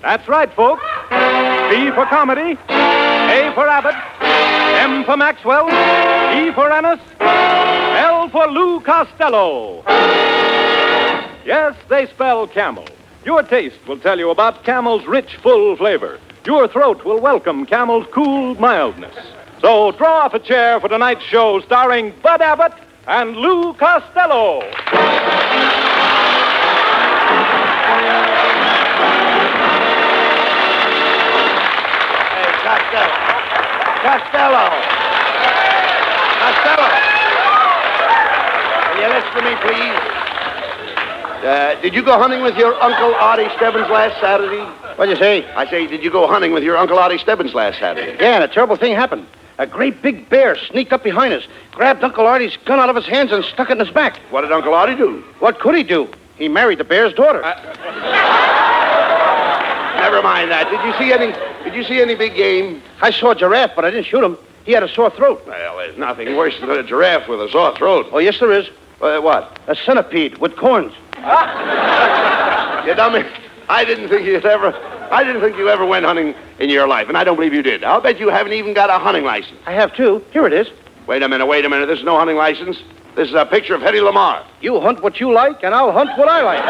That's right, folks. C for comedy, A for Abbott, M for Maxwell, E for Ennis, L for Lou Costello. Yes, they spell Camel. Your taste will tell you about Camel's rich, full flavor. Your throat will welcome Camel's cool mildness. So draw off a chair for tonight's show starring Bud Abbott and Lou Costello. Costello. Will you listen to me, please? Did you go hunting with your Uncle Artie Stebbins last Saturday? What'd you say? I say, did you go hunting with your Uncle Artie Stebbins last Saturday? Yeah, and a terrible thing happened. A great big bear sneaked up behind us, grabbed Uncle Artie's gun out of his hands, and stuck it in his back. What did Uncle Artie do? What could he do? He married the bear's daughter. Never mind that. Did you see any big game? I saw a giraffe, but I didn't shoot him. He had a sore throat. Well, there's nothing worse than a giraffe with a sore throat. Oh, yes, there is. What? A centipede with corns. You dummy. I didn't think you ever went hunting in your life, and I don't believe you did. I'll bet you haven't even got a hunting license. I have, too. Here it is. Wait a minute. This is no hunting license. This is a picture of Hetty Lamar. You hunt what you like, and I'll hunt what I like.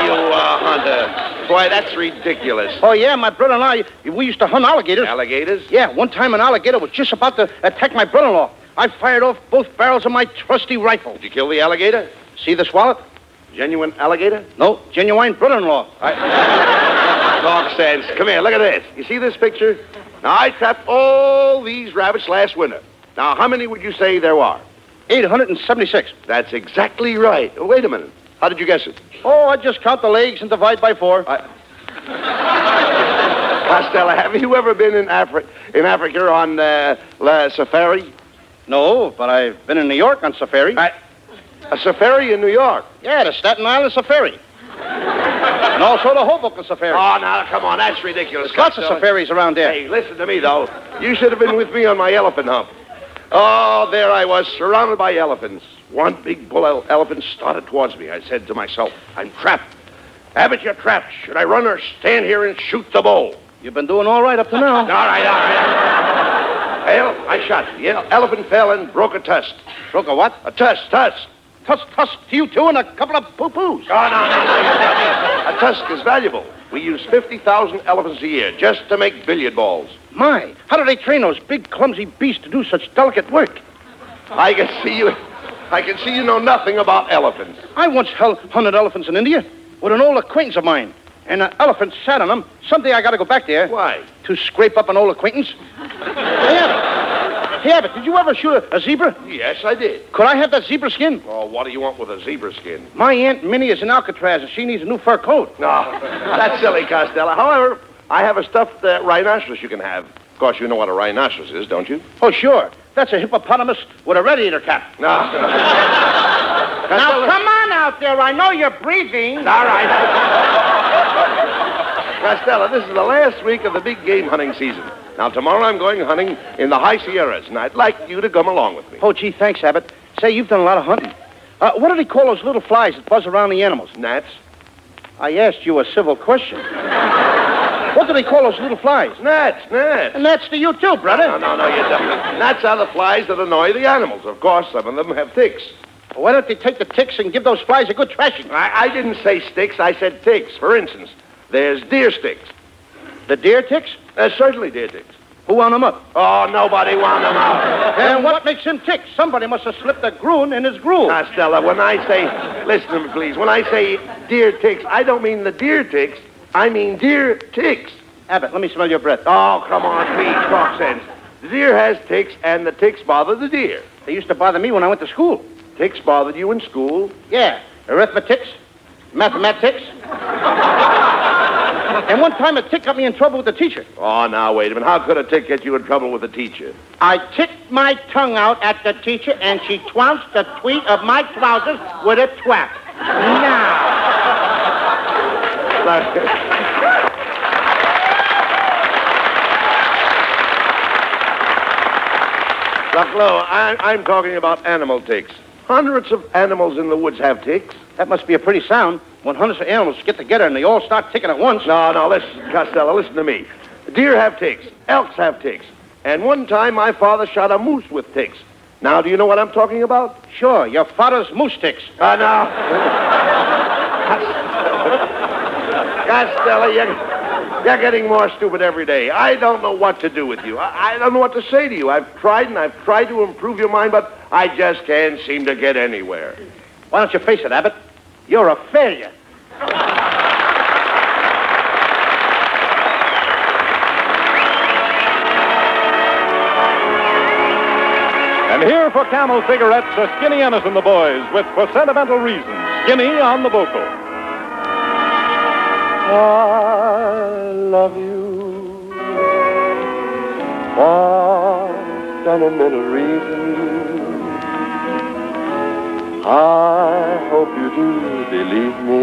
You hunter. Boy, that's ridiculous. Oh, yeah, my brother and I, we used to hunt alligators. Alligators? Yeah, one time an alligator was just about to attack my brother-in-law. I fired off both barrels of my trusty rifle. Did you kill the alligator? See this wallet? Genuine alligator? No, genuine brother-in-law. Talk sense. Come here, look at this. You see this picture? Now, I trapped all these rabbits last winter. Now, how many would you say there were? 876. That's exactly right. Oh, wait a minute. How did you guess it? Oh, I just count the legs and divide by 4. Costello, have you ever been in Africa on safari? No, but I've been in New York on safari. A safari in New York? Yeah, the Staten Island Safari. And also the Hoboken Safari. Oh, now, come on, that's ridiculous. There's lots of safaris around there. Hey, listen to me, though. You should have been with me on my elephant hump. Oh, there I was, surrounded by elephants. One big bull elephant started towards me. I said to myself, I'm trapped. Abbott, you're trapped. Should I run or stand here and shoot the bull? You've been doing all right up to now. All right. Well, I shot. The elephant fell and broke a tusk. Broke a what? A tusk. Tusk to you two and a couple of poo-poos. Oh, no. A tusk is valuable. We use 50,000 elephants a year just to make billiard balls. My, how do they train those big, clumsy beasts to do such delicate work? I can see you know nothing about elephants. I once hunted elephants in India with an old acquaintance of mine. And an elephant sat on them. Someday I got to go back there. Why? To scrape up an old acquaintance. Hey, Abbott, did you ever shoot a zebra? Yes, I did. Could I have that zebra skin? Oh, what do you want with a zebra skin? My Aunt Minnie is in Alcatraz, and she needs a new fur coat. No, that's silly, Costello. However, I have a stuffed rhinoceros you can have. Of course, you know what a rhinoceros is, don't you? Oh, sure. That's a hippopotamus with a red-eater cap. No. Now, come on out there. I know you're breathing. All right. Costello, this is the last week of the big game hunting season. Now, tomorrow I'm going hunting in the high Sierras, and I'd like you to come along with me. Oh, gee, thanks, Abbott. Say, you've done a lot of hunting. What do they call those little flies that buzz around the animals? Gnats. I asked you a civil question. What do they call those little flies? Gnats. And that's to you, too, brother. No, you don't. Gnats are the flies that annoy the animals. Of course, some of them have ticks. Well, why don't they take the ticks and give those flies a good thrashing? I didn't say sticks. I said ticks. For instance, there's deer sticks. The deer ticks? Certainly deer ticks. Who wound them up? Oh, nobody wound them up. And what makes him tick? Somebody must have slipped a groon in his groove. Costello, when I say, listen to me, please. When I say deer ticks, I don't mean the deer ticks. I mean deer ticks. Abbott, let me smell your breath. Oh, come on, please, talk sense. The deer has ticks, and the ticks bother the deer. They used to bother me when I went to school. Ticks bothered you in school? Yeah, arithmetics, mathematics. And one time a tick got me in trouble with the teacher. Oh, now, wait a minute. How could a tick get you in trouble with the teacher? I ticked my tongue out at the teacher, and she trounced the tweet of my trousers with a twap. Now. Look, Lou, I'm talking about animal ticks. Hundreds of animals in the woods have ticks. That must be a pretty sound. When hundreds of animals get together and they all start ticking at once. No, listen, Costello, listen to me. Deer have ticks. Elks have ticks. And one time my father shot a moose with ticks. Now, do you know what I'm talking about? Sure, your father's moose ticks. No. Costello, you're getting more stupid every day. I don't know what to do with you. I don't know what to say to you. I've tried to improve your mind, but I just can't seem to get anywhere. Why don't you face it, Abbott? You're a failure. And here for Camel Cigarettes are Skinny Ennis and the boys with For Sentimental Reasons, Skinny on the vocal. I love you for sentimental reasons. I hope you do believe me.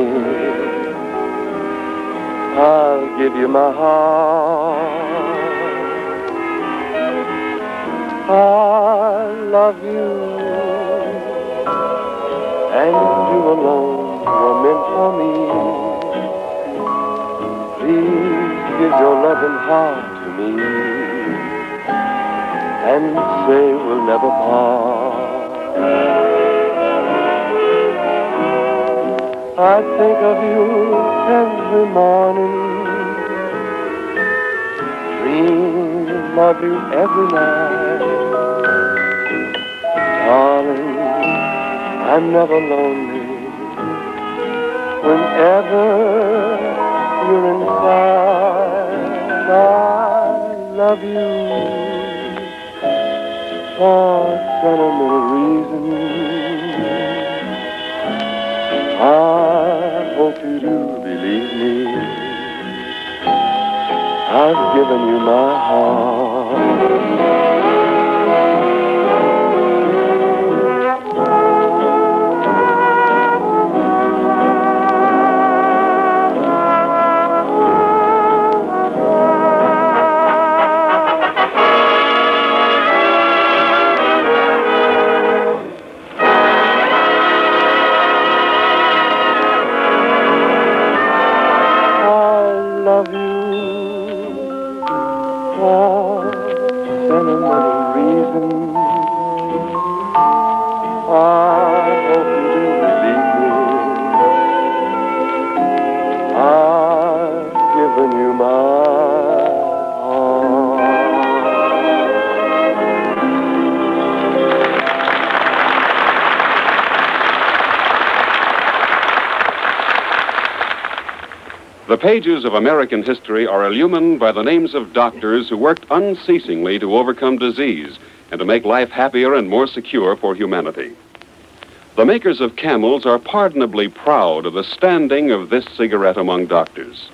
I'll give you my heart. I love you, and you alone were meant for me. Please give your loving heart to me, and say we'll never part. I think of you every morning, dream of you every night. Darling, I'm never lonely whenever you're inside. I love you for sentimental reasons. I hope you do believe me. I've given you my heart. The pages of American history are illumined by the names of doctors who worked unceasingly to overcome disease and to make life happier and more secure for humanity. The makers of Camels are pardonably proud of the standing of this cigarette among doctors.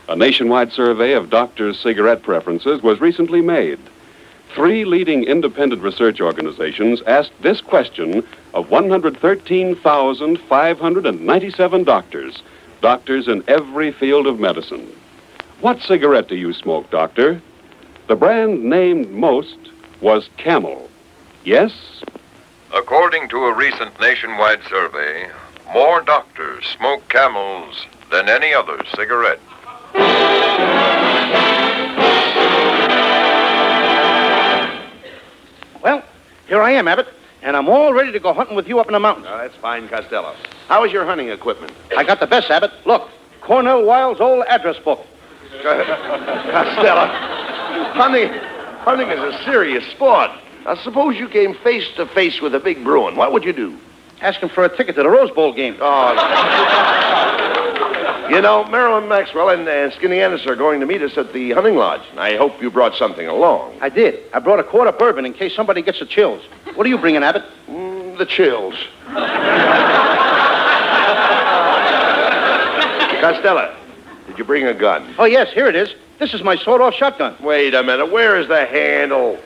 A nationwide survey of doctors' cigarette preferences was recently made. 3 leading independent research organizations asked this question of 113,597 doctors in every field of medicine. What cigarette do you smoke, doctor? The brand named most was Camel. Yes? According to a recent nationwide survey, more doctors smoke Camels than any other cigarette. Well, here I am, Abbott, and I'm all ready to go hunting with you up in the mountains. Oh, that's fine, Costello. How is your hunting equipment? I got the best, Abbott. Look, Cornell Wilde's old address book. Costello, hunting is a serious sport. Now, suppose you came face to face with a big Bruin. What would you do? Ask him for a ticket to the Rose Bowl game. Oh. You know, Marilyn Maxwell and Skinny Ennis are going to meet us at the hunting lodge. I hope you brought something along. I did. I brought a quart of bourbon in case somebody gets the chills. What are you bringing, Abbott? The chills. Costello, did you bring a gun? Oh, yes, here it is. This is my sawed-off shotgun. Wait a minute. Where is the handle?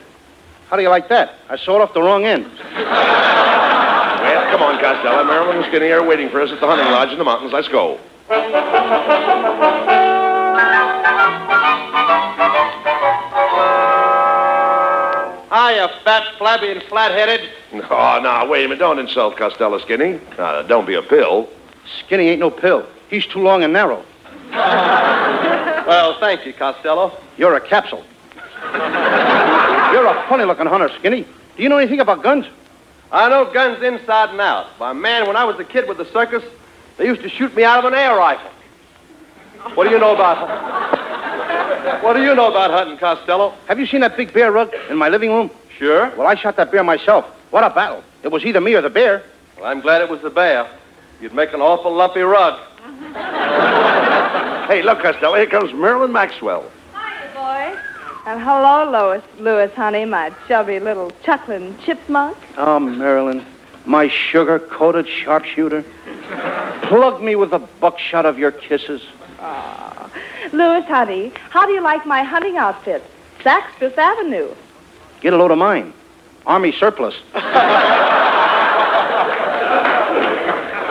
How do you like that? I sawed off the wrong end. Well, come on, Costello. Marilyn and Skinny are waiting for us at the hunting lodge in the mountains. Let's go. Hiya, fat, flabby, and flat-headed. Oh, now, wait a minute. Don't insult Costello, Skinny. Don't be a pill. Skinny ain't no pill. He's too long and narrow. Well, thank you, Costello. You're a capsule. You're a funny-looking hunter, Skinny. Do you know anything about guns? I know guns inside and out. Why, man, when I was a kid with the circus, they used to shoot me out of an air rifle. What do you know about hunting, Costello? Have you seen that big bear rug in my living room? Sure. Well, I shot that bear myself. What a battle. It was either me or the bear. Well, I'm glad it was the bear. You'd make an awful lumpy rug. Hey, look, Costello, here comes Marilyn Maxwell. Hi, boys. And hello, Louis, honey, my chubby little chuckling chipmunk. Oh, Marilyn, my sugar-coated sharpshooter. Plug me with a buckshot of your kisses. Oh. Louis, honey, how do you like my hunting outfit? Saks Fifth Avenue. Get a load of mine. Army surplus.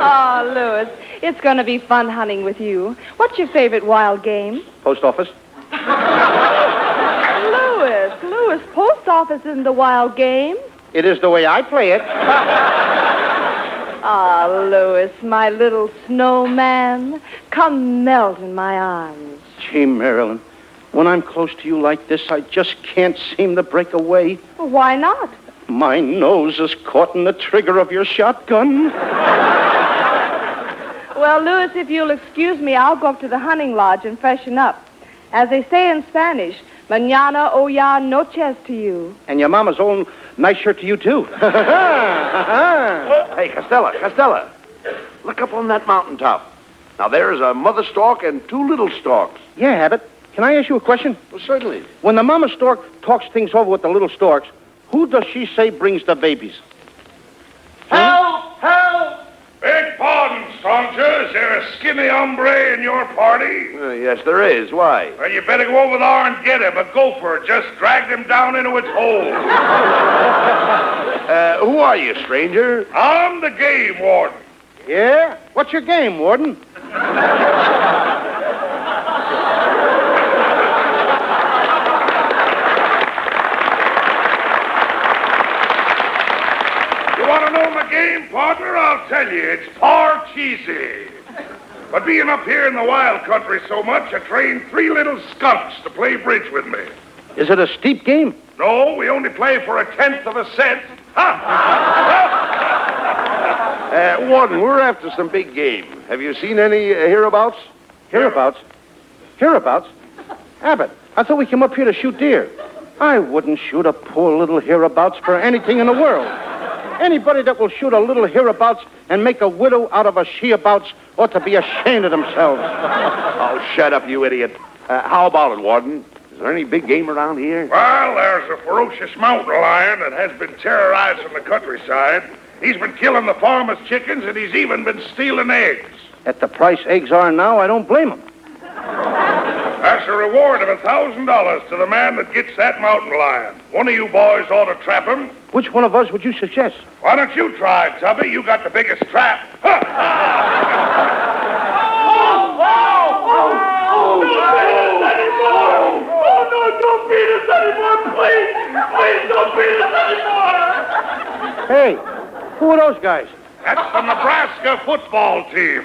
Oh, Louis, it's going to be fun hunting with you. What's your favorite wild game? Post office. Louis, post office isn't a wild game. It is the way I play it. Ah, Louis, my little snowman, come melt in my arms. Gee, Marilyn, when I'm close to you like this, I just can't seem to break away. Well, why not? My nose is caught in the trigger of your shotgun. Well, Louis, if you'll excuse me, I'll go up to the hunting lodge and freshen up. As they say in Spanish, mañana o ya noches to you. And your mama's own nice shirt to you, too. Hey, Costello, look up on that mountaintop. Now, there is a mother stork and two little storks. Yeah, Abbott. Can I ask you a question? Well, certainly. When the mama stork talks things over with the little storks, who does she say brings the babies? Help! Help! Beg pardon, stranger. Is there a skinny hombre in your party? Yes, there is. Why? Well, you better go over there and get him. A gopher just dragged him down into its hole. Who are you, stranger? I'm the game warden. Yeah? What's your game, Warden? You want to know my game, partner? I'll tell you. It's par cheesy. But being up here in the wild country so much, I trained 3 little skunks to play bridge with me. Is it a steep game? No, we only play for 1/10 of a cent. Warden, we're after some big game. Have you seen any hereabouts? Hereabouts? Hereabouts? Abbott, I thought we came up here to shoot deer. I wouldn't shoot a poor little hereabouts for anything in the world. Anybody that will shoot a little hereabouts and make a widow out of a sheabouts ought to be ashamed of themselves. Oh, shut up, you idiot. How about it, Warden? Is there any big game around here? Well, there's a ferocious mountain lion that has been terrorizing the countryside. He's been killing the farmers' chickens, and he's even been stealing eggs. At the price eggs are now, I don't blame him. That's a reward of $1,000 to the man that gets that mountain lion. One of you boys ought to trap him. Which one of us would you suggest? Why don't you try, Tubby? You got the biggest trap. Don't beat us anymore, please! Please don't beat us anymore! Hey, who are those guys? That's the Nebraska football team.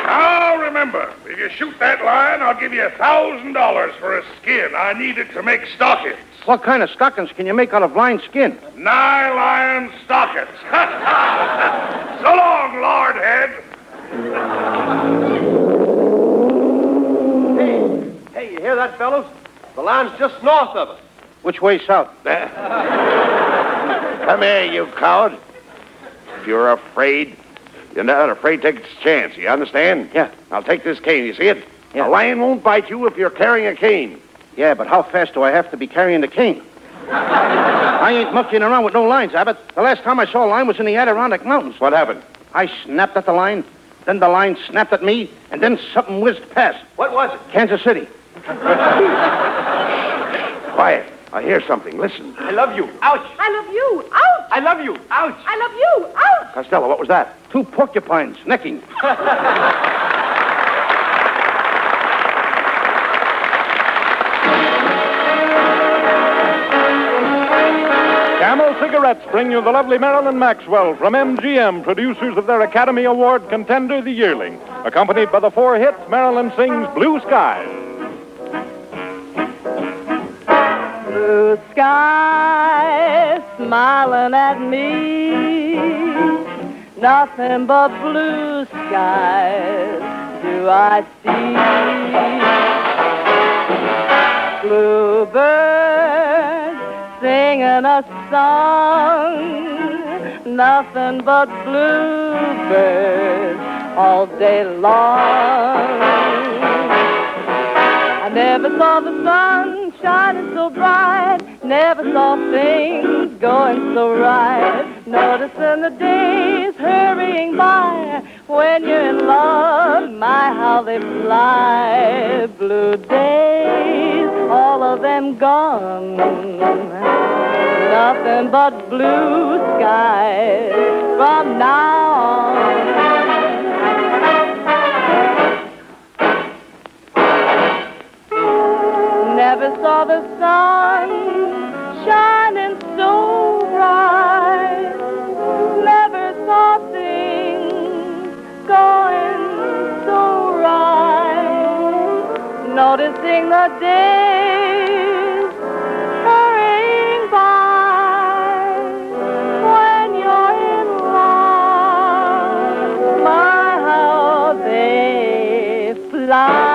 Now, remember, if you shoot that lion, I'll give you $1,000 for a skin. I need it to make stockings. What kind of stockings can you make out of lion skin? Nylon stockings. So long, Lordhead. Hey, you hear that, fellows? The lion's just north of us. Which way south? Come here, you coward. If you're afraid, you're not afraid to take a chance. You understand? Yeah. I'll take this cane. You see it? Yeah. A lion won't bite you if you're carrying a cane. Yeah, but how fast do I have to be carrying the cane? I ain't monkeying around with no lines, Abbott. The last time I saw a lion was in the Adirondack Mountains. What happened? I snapped at the lion, then the lion snapped at me, and then something whizzed past. What was it? Kansas City. Quiet. I hear something. Listen. I love you. Ouch. I love you. Ouch! I love you. Ouch. I love you. Ouch! Costello, what was that? 2 porcupines necking. Camels Cigarettes bring you the lovely Marilyn Maxwell from MGM, producers of their Academy Award contender, The Yearling. Accompanied by the 4 hits, Marilyn sings Blue Skies. Blue skies smiling at me, nothing but blue skies do I see. Bluebirds singing a song, nothing but bluebirds all day long. I never saw the sun shining so bright, never saw things going so right, noticing the days hurrying by. When you're in love, my, how they fly. Blue days, all of them gone, nothing but blue skies from now on. Never saw the sun shining so bright, never saw things going so right, noticing the days hurrying by. When you're in love, my, how they fly.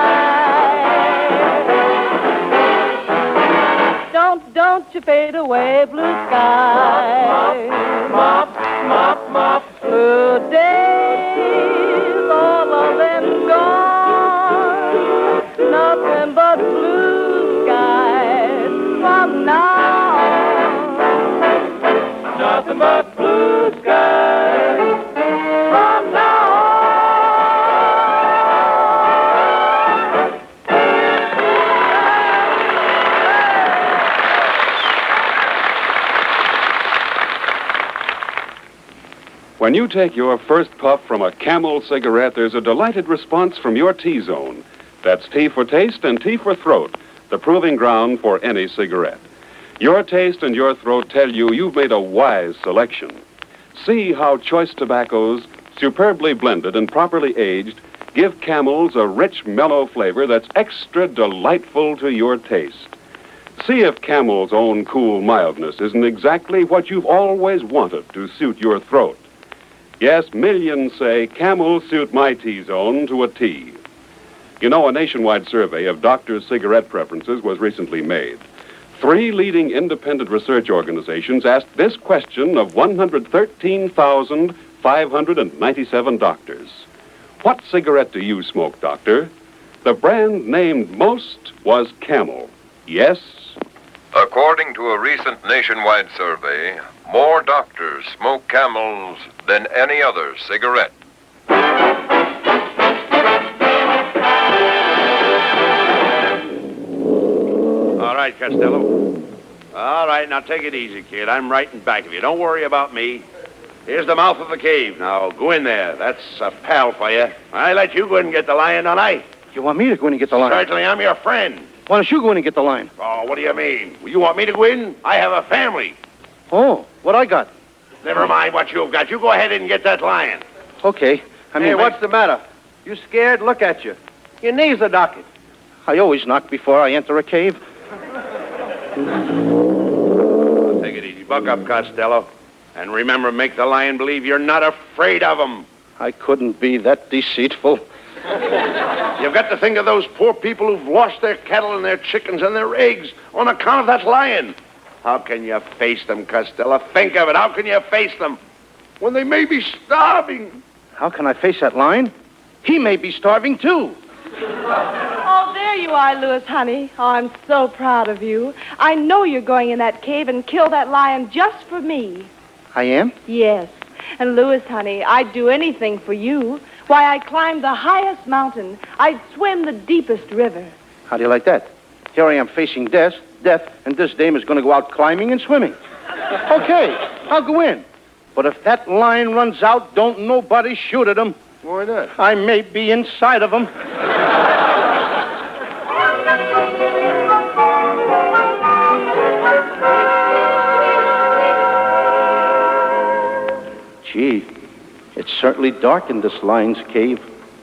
Don't you fade away, blue skies. Mop, mop, mop. Blue days, all of them gone. Nothing but blue skies from now on. Nothing but blue skies from now on. When you take your first puff from a Camel cigarette, there's a delighted response from your T-zone. That's T for taste and T for throat, the proving ground for any cigarette. Your taste and your throat tell you you've made a wise selection. See how choice tobaccos, superbly blended and properly aged, give Camels a rich, mellow flavor that's extra delightful to your taste. See if Camel's own cool mildness isn't exactly what you've always wanted to suit your throat. Yes, millions say Camels suit my T-zone to a T. You know, a nationwide survey of doctors' cigarette preferences was recently made. 3 leading independent research organizations asked this question of 113,597 doctors. What cigarette do you smoke, doctor? The brand named most was Camel. Yes? According to a recent nationwide survey, more doctors smoke Camels than any other cigarette. All right, Costello. All right, now take it easy, kid. I'm right in back of you. Don't worry about me. Here's the mouth of the cave. Now, go in there. That's a pal for you. I let you go in and get the lion, don't I? You want me to go in and get the line? Certainly, I'm your friend. Why don't you go in and get the line? Oh, what do you mean? You want me to go in? I have a family. Oh, what I got? Never mind what you've got. You go ahead and get that lion. Okay. Hey, what's the matter? You scared? Look at you. Your knees are knocking. I always knock before I enter a cave. Take it easy. Buck up, Costello. And remember, make the lion believe you're not afraid of him. I couldn't be that deceitful. You've got to think of those poor people who've lost their cattle and their chickens and their eggs on account of that lion. How can you face them, Costello? Think of it. How can you face them when they may be starving? How can I face that lion? He may be starving, too. Oh, there you are, Louis, honey. Oh, I'm so proud of you. I know you're going in that cave and kill that lion just for me. I am? Yes. And Louis, honey, I'd do anything for you. Why, I'd climb the highest mountain. I'd swim the deepest river. How do you like that? Here I am facing death, and this dame is going to go out climbing and swimming. Okay, I'll go in. But if that lion runs out, don't nobody shoot at him. Why not? I may be inside of him. Gee, it's certainly dark in this lion's cave.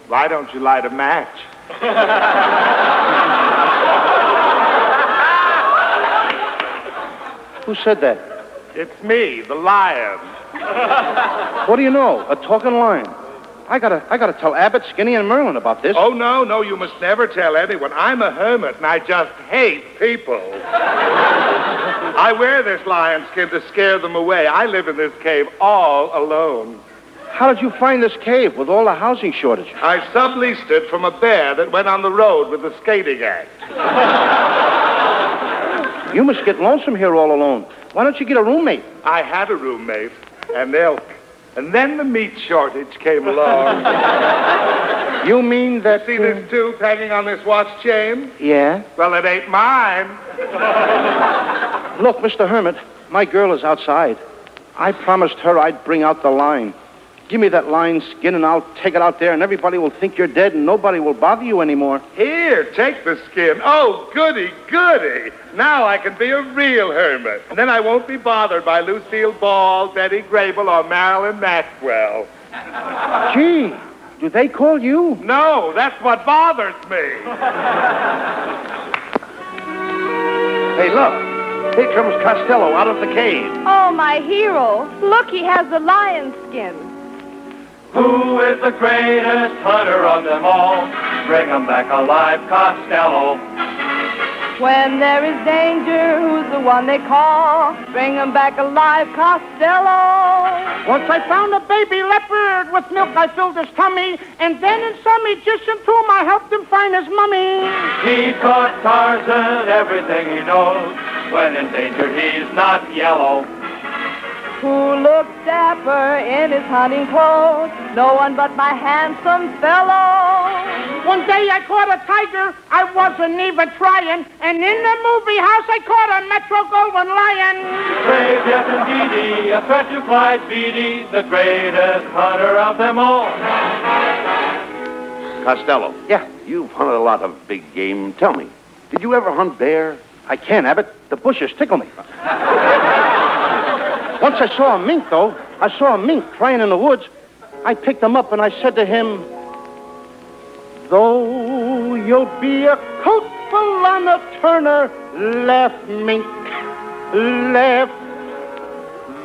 Why don't you light a match? Who said that? It's me, the lion. What do you know? A talking lion. I gotta tell Abbott, Skinny, and Merlin about this. Oh, no, you must never tell anyone. I'm a hermit, and I just hate people. I wear this lion skin to scare them away. I live in this cave all alone. How did you find this cave with all the housing shortage? I subleased it from a bear that went on the road with the skating act. You must get lonesome here all alone. Why don't you get a roommate? I had a roommate and elk. And then the meat shortage came along. You mean that... See this tooth hanging on this watch chain? Yeah? Well, it ain't mine. Look, Mr. Hermit, my girl is outside. I promised her I'd bring out the lion. Give me that lion skin and I'll take it out there and everybody will think you're dead and nobody will bother you anymore. Here, take the skin. Oh, goody, goody. Now I can be a real hermit. And then I won't be bothered by Lucille Ball, Betty Grable, or Marilyn Maxwell. Gee, do they call you? No, that's what bothers me. Hey, look. Here comes Costello out of the cave. Oh, my hero. Look, he has the lion skin. Who is the greatest hunter of them all? Bring 'em back alive, Costello. When there is danger, who's the one they call? Bring 'em back alive, Costello. Once I found a baby leopard. With milk I filled his tummy. And then in some Egyptian tomb I helped him find his mummy. He taught Tarzan everything he knows. When in danger, he's not yellow. Who looks dapper in his hunting clothes? No one but my handsome fellow. One day I caught a tiger. I wasn't even trying. And in the movie house I caught a Metro Goldwyn lion. Brave, yes, indeedy, a threat to Clyde Beatty, the greatest hunter of them all. Costello. Yeah? You've hunted a lot of big game. Tell me, did you ever hunt bear? I can't, Abbott. The bushes tickle me. Once I saw a mink, though. I saw a mink crying in the woods. I picked him up and I said to him, though you'll be a coatful on a Turner, laugh, mink, laugh.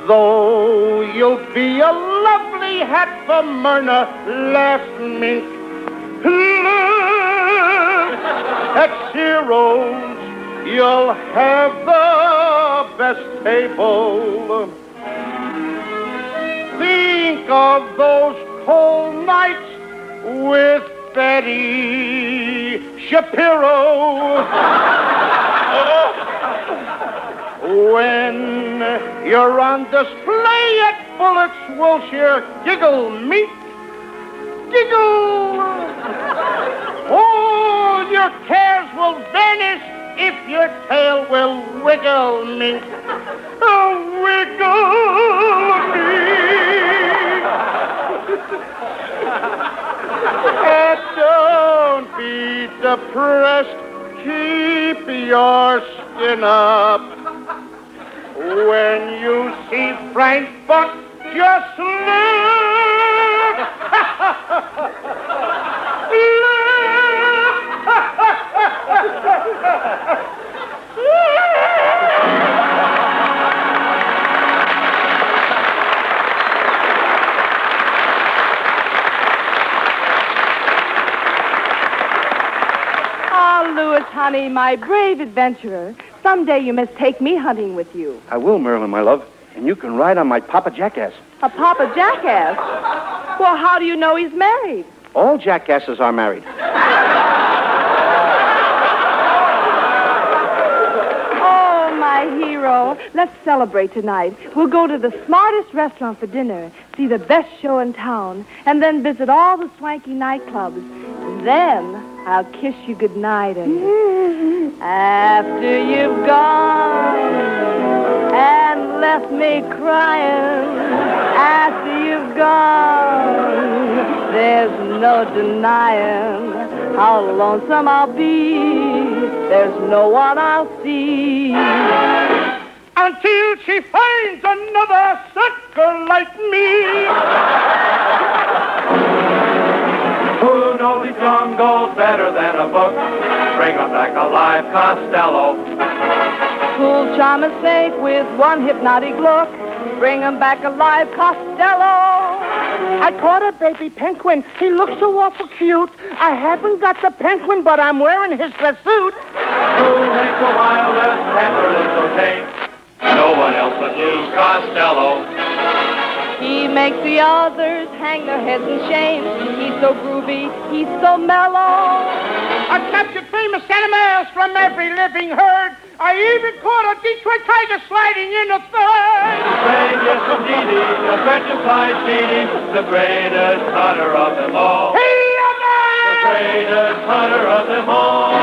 Though you'll be a lovely hat for Myrna, laugh, mink, laugh. At Ciro's, you'll have the best table. Think of those cold nights with Betty Shapiro. When you're on display at Bullock's Wilshire, giggle, meat, giggle. All your cares will vanish if your tail will wiggle, mink. Oh, wiggle me. And don't be depressed. Keep your skin up. When you see Frank Buck, just look. Louis, honey, my brave adventurer. Someday you must take me hunting with you. I will, Merlin, my love. And you can ride on my Papa Jackass. A Papa Jackass? Well, how do you know he's married? All jackasses are married. Oh, my hero. Let's celebrate tonight. We'll go to the smartest restaurant for dinner, see the best show in town, and then visit all the swanky nightclubs. And then I'll kiss you goodnight, and after you've gone and left me crying, after you've gone, there's no denying how lonesome I'll be. There's no one I'll see. until she finds another sucker like me. Who knows these jungles better than a book? Bring 'em back alive, Costello. Cool, charm, and safe with one hypnotic look. Bring 'em back alive, Costello. I caught a baby penguin. He looks so awful cute. I haven't got the penguin, but I'm wearing his suit. Who makes the wildest panther look so tame? No one else but you, Costello. He makes the others hang their heads in shame. He's so groovy, he's so mellow. I captured famous animals from every living herd. I even caught a Detroit tiger sliding in a third. Say yes, indeedy, a petrified genie, the greatest hunter of them all. The greatest hunter of them all.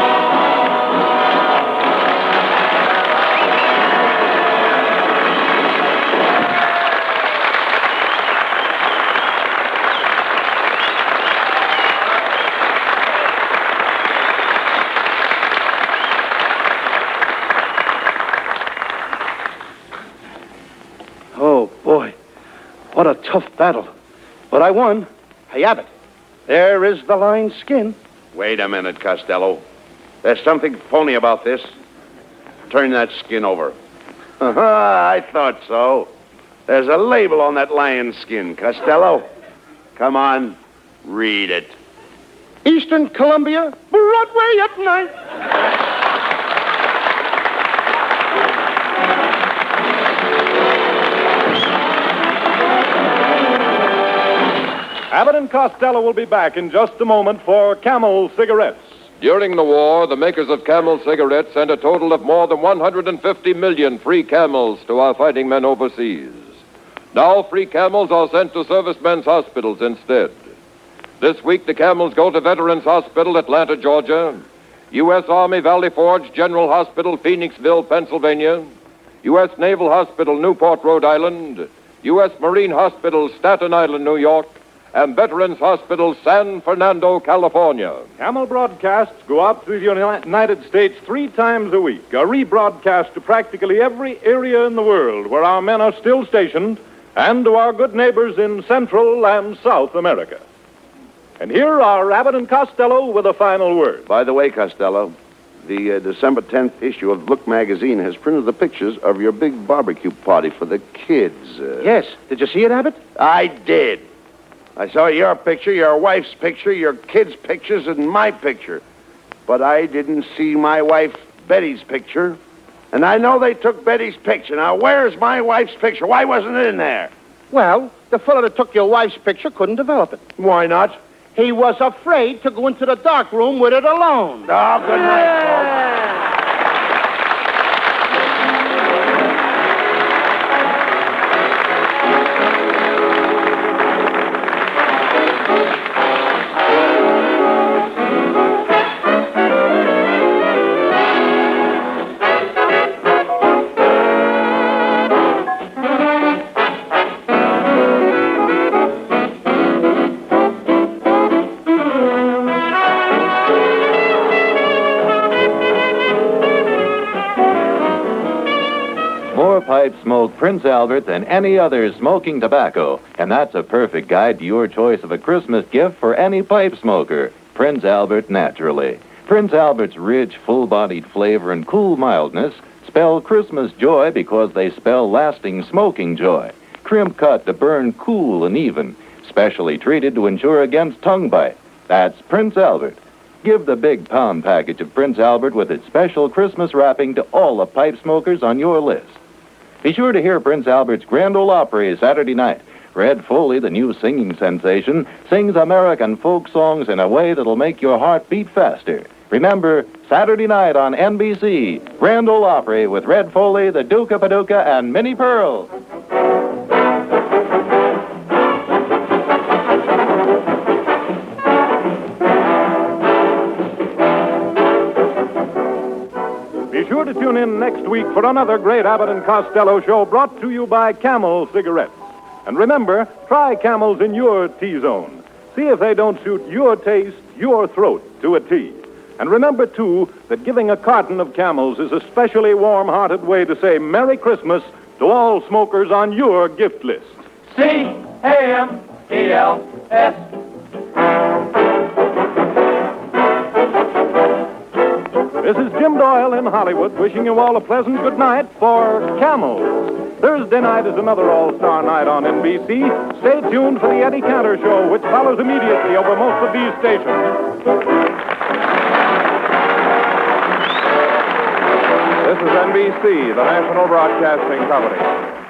Oh, boy. What a tough battle. But I won. Hey, Abbott, there is the lion's skin. Wait a minute, Costello. There's something phony about this. Turn that skin over. I thought so. There's a label on that lion's skin, Costello. Come on, read it. Eastern Columbia, Broadway at night. Abbott and Costello will be back in just a moment for Camel cigarettes. During the war, the makers of Camel cigarettes sent a total of more than 150 million free Camels to our fighting men overseas. Now free Camels are sent to servicemen's hospitals instead. This week, the Camels go to Veterans Hospital, Atlanta, Georgia, U.S. Army Valley Forge General Hospital, Phoenixville, Pennsylvania, U.S. Naval Hospital, Newport, Rhode Island, U.S. Marine Hospital, Staten Island, New York, and Veterans Hospital, San Fernando, California. Camel broadcasts go out to the United States 3 times a week, a rebroadcast to practically every area in the world where our men are still stationed, and to our good neighbors in Central and South America. And here are Abbott and Costello with a final word. By the way, Costello, the December 10th issue of Look magazine has printed the pictures of your big barbecue party for the kids. Yes. Did you see it, Abbott? I did. I saw your picture, your wife's picture, your kids' pictures, and my picture. But I didn't see my wife Betty's picture. And I know they took Betty's picture. Now, where's my wife's picture? Why wasn't it in there? Well, the fellow that took your wife's picture couldn't develop it. Why not? He was afraid to go into the dark room with it alone. Oh, good night, folks. Pipe smoke Prince Albert than any other smoking tobacco, and that's a perfect guide to your choice of a Christmas gift for any pipe smoker. Prince Albert naturally. Prince Albert's rich, full-bodied flavor and cool mildness spell Christmas joy because they spell lasting smoking joy. Crimp cut to burn cool and even, specially treated to ensure against tongue bite. That's Prince Albert. Give the big pound package of Prince Albert with its special Christmas wrapping to all the pipe smokers on your list. Be sure to hear Prince Albert's Grand Ole Opry Saturday night. Red Foley, the new singing sensation, sings American folk songs in a way that'll make your heart beat faster. Remember, Saturday night on NBC, Grand Ole Opry with Red Foley, the Duke of Paducah, and Minnie Pearl. Be sure to tune in next week for another great Abbott and Costello show brought to you by Camel Cigarettes. And remember, try Camels in your T-zone. See if they don't suit your taste, your throat to a T. And remember, too, that giving a carton of Camels is a specially warm-hearted way to say Merry Christmas to all smokers on your gift list. C-A-M-E-L-S. This is Jim Doyle in Hollywood wishing you all a pleasant good night for Camels. Thursday night is another all-star night on NBC. Stay tuned for the Eddie Cantor Show, which follows immediately over most of these stations. This is NBC, the national broadcasting company.